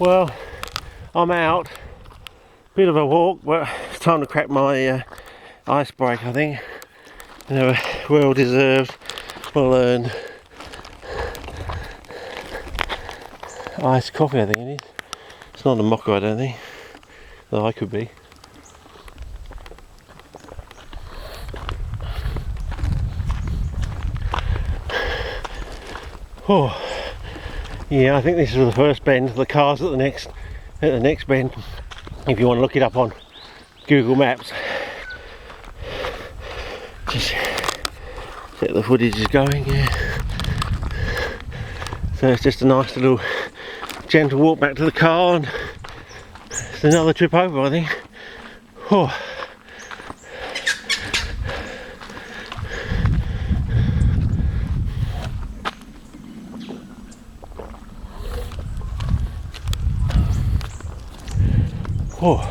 Well, I'm out. Bit of a walk, but it's time to crack my ice break, I think. You know, well deserved, well earned. Iced coffee, I think it is. It's not a mocha, I don't think. Though I could be. Oh, yeah, I think this is the first bend. The car's at the next bend. If you want to look it up on Google Maps, just check the footage is going. Yeah. So it's just a nice little gentle walk back to the car, and it's another trip over, I think. Oh. Oh.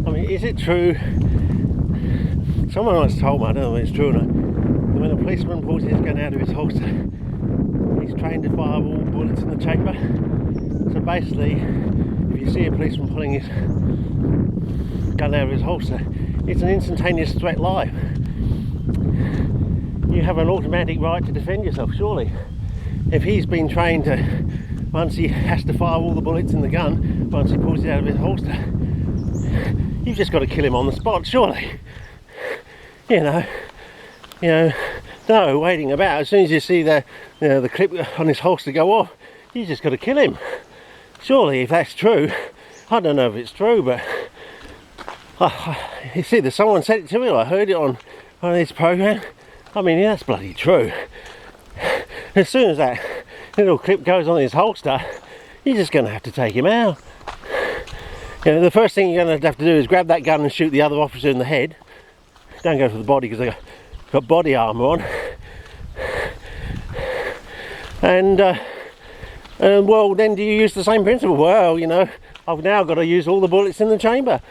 I mean, is it true? Someone once told me, I don't know if it's true or not, that when a policeman pulls his gun out of his holster, he's trained to fire all bullets in the chamber. So basically, if you see a policeman pulling his gun out of his holster, it's an instantaneous threat live. You have an automatic right to defend yourself, surely. If he's been trained to, once he has to fire all the bullets in the gun, once he pulls it out of his holster, you've just got to kill him on the spot, surely. You know, no waiting about. As soon as you see the clip on his holster go off, you just got to kill him. Surely, if that's true, I don't know if it's true, but you see, there's someone said it to me. I heard it on this program. I mean, yeah, that's bloody true. As soon as that little clip goes on his holster, you're just going to have to take him out. You know, the first thing you're going to have to do is grab that gun and shoot the other officer in the head. Don't go for the body because they've got body armour on. And well, then do you use the same principle? Well, you know, I've now got to use all the bullets in the chamber.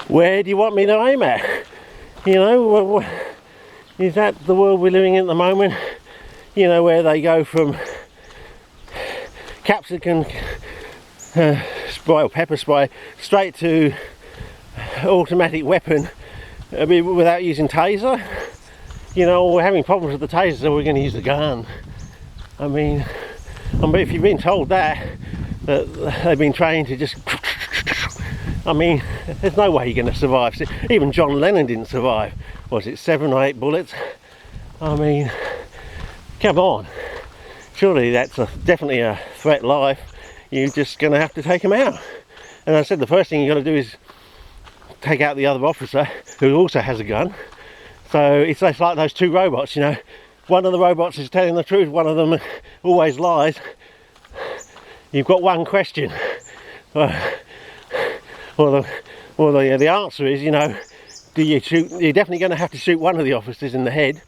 Where do you want me to aim at? You know, is that the world we're living in at the moment? You know, where they go from capsicum spray or pepper spray straight to automatic weapon, without using taser. You know, we're having problems with the taser, so we're going to use the gun. I mean, if you've been told that they've been trained to just, I mean, there's no way you're going to survive. Even John Lennon didn't survive. Was it 7 or 8 bullets? I mean, come on. Surely that's definitely a threat life. You're just going to have to take him out. And I said the first thing you've got to do is take out the other officer who also has a gun. So it's like those two robots, you know. One of the robots is telling the truth, one of them always lies. You've got one question. Well, the answer is, you know, do you shoot? You're definitely going to have to shoot one of the officers in the head.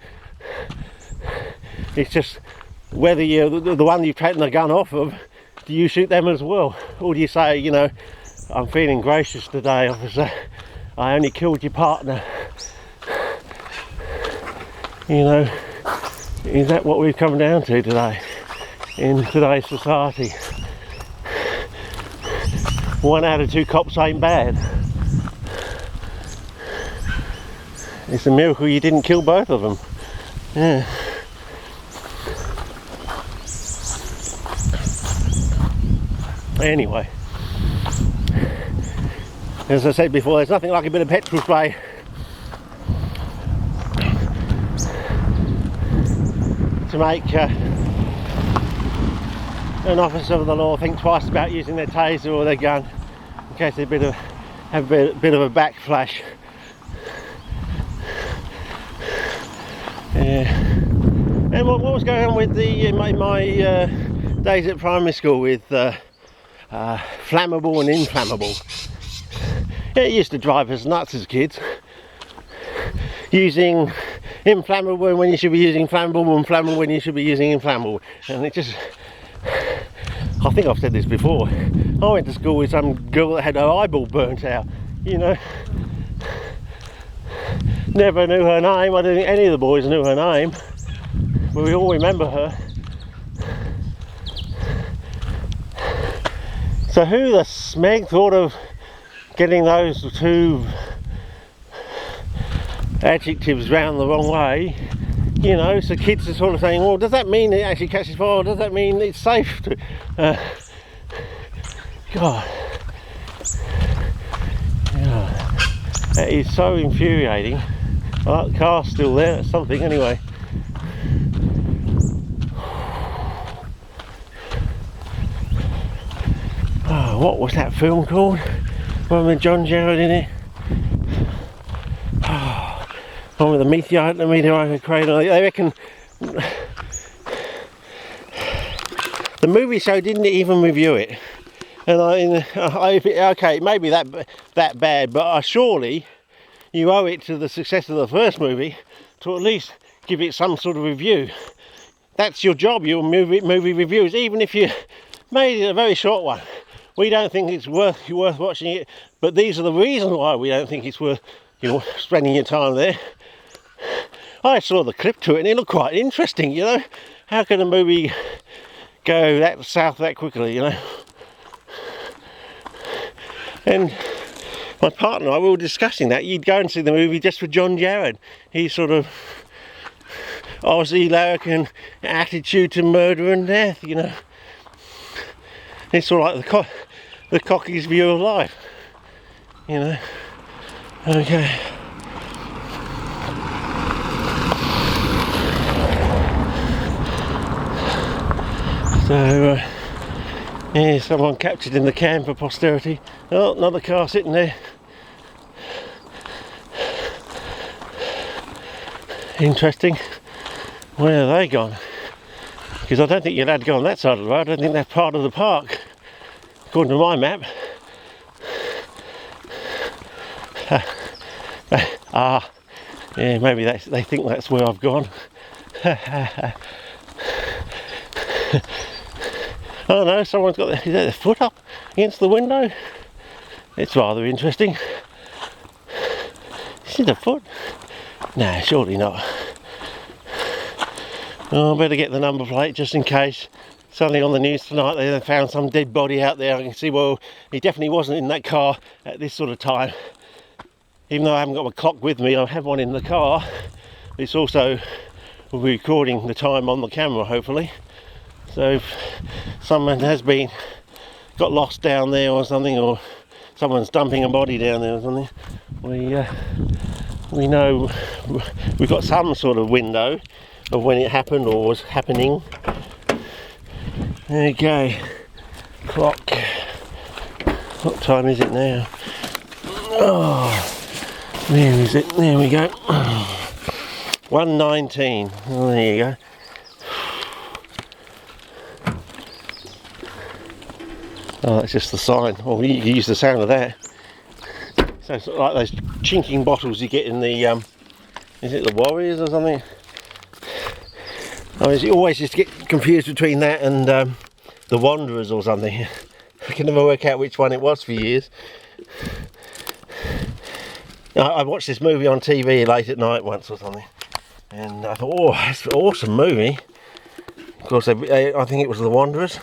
It's just whether you're the one you've taken the gun off of, do you shoot them as well? Or do you say, you know, I'm feeling gracious today, officer, I only killed your partner. You know, is that what we've come down to today, in today's society? 1 out of 2 cops ain't bad. It's a miracle you didn't kill both of them. Yeah. Anyway, as I said before, there's nothing like a bit of petrol spray to make an officer of the law think twice about using their taser or their gun in case they have a bit of a backflash. Yeah. And what was going on with my days at primary school with flammable and inflammable? It used to drive us nuts as kids. Using inflammable when you should be using flammable, and flammable when you should be using inflammable. And it just, I think I've said this before, I went to school with some girl that had her eyeball burnt out, you know. Never knew her name. I don't think any of the boys knew her name, but we all remember her. So who the smeg thought of getting those two adjectives round the wrong way? You know, so kids are sort of saying, well, does that mean it actually catches fire, or does that mean it's safe to... God. Yeah. That is so infuriating. Well, the car's still there, that's something anyway. Oh, what was that film called? One with John Jarrett in it? Oh, one with the meteorite crater. They reckon the movie show didn't even review it. And okay, it may be that bad, but surely you owe it to the success of the first movie to at least give it some sort of review. That's your job, your movie reviews, even if you made it a very short one. We don't think it's worth watching it, but these are the reasons why we don't think it's worth, you know, spending your time there. I saw the clip to it and it looked quite interesting, you know. How can a movie go that south that quickly, you know? And my partner and I, we were discussing that. You'd go and see the movie just for John Jarrett. He's sort of Aussie larrikin attitude to murder and death, you know. It's sort of like the cocky's view of life, you know. Okay. So, yeah, someone captured in the can for posterity. Oh, another car sitting there. Interesting. Where are they gone? Because I don't think you're allowed to go on that side of the road. I don't think that's part of the park, according to my map. Yeah, maybe they think that's where I've gone. Oh no, someone's got their foot up against the window. It's rather interesting. Is it a foot? No, surely not. Oh, I better get the number plate just in case. Suddenly on the news tonight they found some dead body out there. I can see, well, he definitely wasn't in that car at this sort of time. Even though I haven't got my clock with me, I have one in the car. It's also recording the time on the camera, hopefully. So if someone has got lost down there or something, or someone's dumping a body down there or something, we know we've got some sort of window of when it happened or was happening. Okay, clock. What time is it now? Oh, there is it. There we go. 1:19. Oh, there you go. Oh, that's just the sign. Oh, you can use the sound of that. So it's like those chinking bottles you get in the, is it the Warriors or something? I always just get confused between that and the Wanderers or something. I can never work out which one it was for years. I watched this movie on TV late at night once or something, and I thought, oh, that's an awesome movie. Of course, I think it was the Wanderers.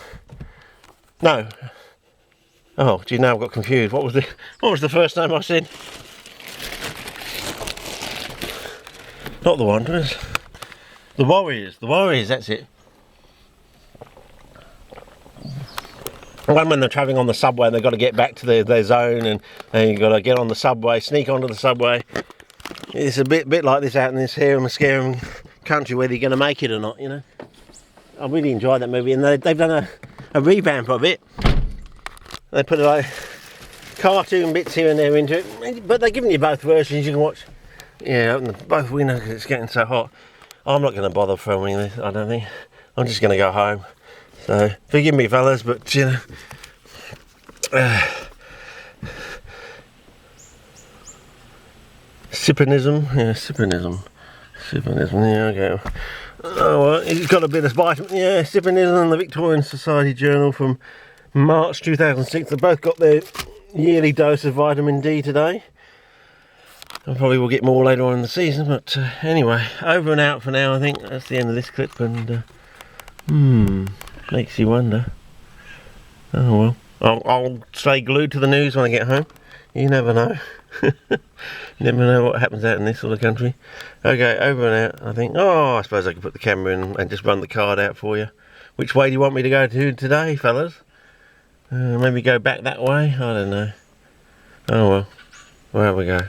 No. Oh, gee, now I've got confused. What was the first name I said? Not the Wanderers. The Warriors, that's it. One when they're travelling on the subway and they've got to get back to their zone, and you've got to get on the subway, sneak onto the subway. It's a bit like this out in this scaring country, whether you're going to make it or not, you know. I really enjoyed that movie, and they've done a revamp of it. They put like cartoon bits here and there into it, but they're giving you both versions you can watch. Yeah, open both windows because it's getting so hot. I'm not going to bother filming this, I don't think. I'm just going to go home. So, forgive me fellas, but you know, CIPPERNISM, yeah, CIPPERNISM, yeah, okay. Oh well, it's got a bit of vitamin, yeah, CIPPERNISM and the Victorian Society Journal from March 2006. They both got their yearly dose of vitamin D today. I probably will get more later on in the season, but anyway, over and out for now. I think that's the end of this clip, and makes you wonder. Oh well, I'll stay glued to the news when I get home. You never know. Never know what happens out in this sort of country. Okay, over and out. I think, oh, I suppose I could put the camera in and just run the card out for you. Which way do you want me to go to today, fellas? Maybe go back that way? I don't know. Oh well, wherever we go.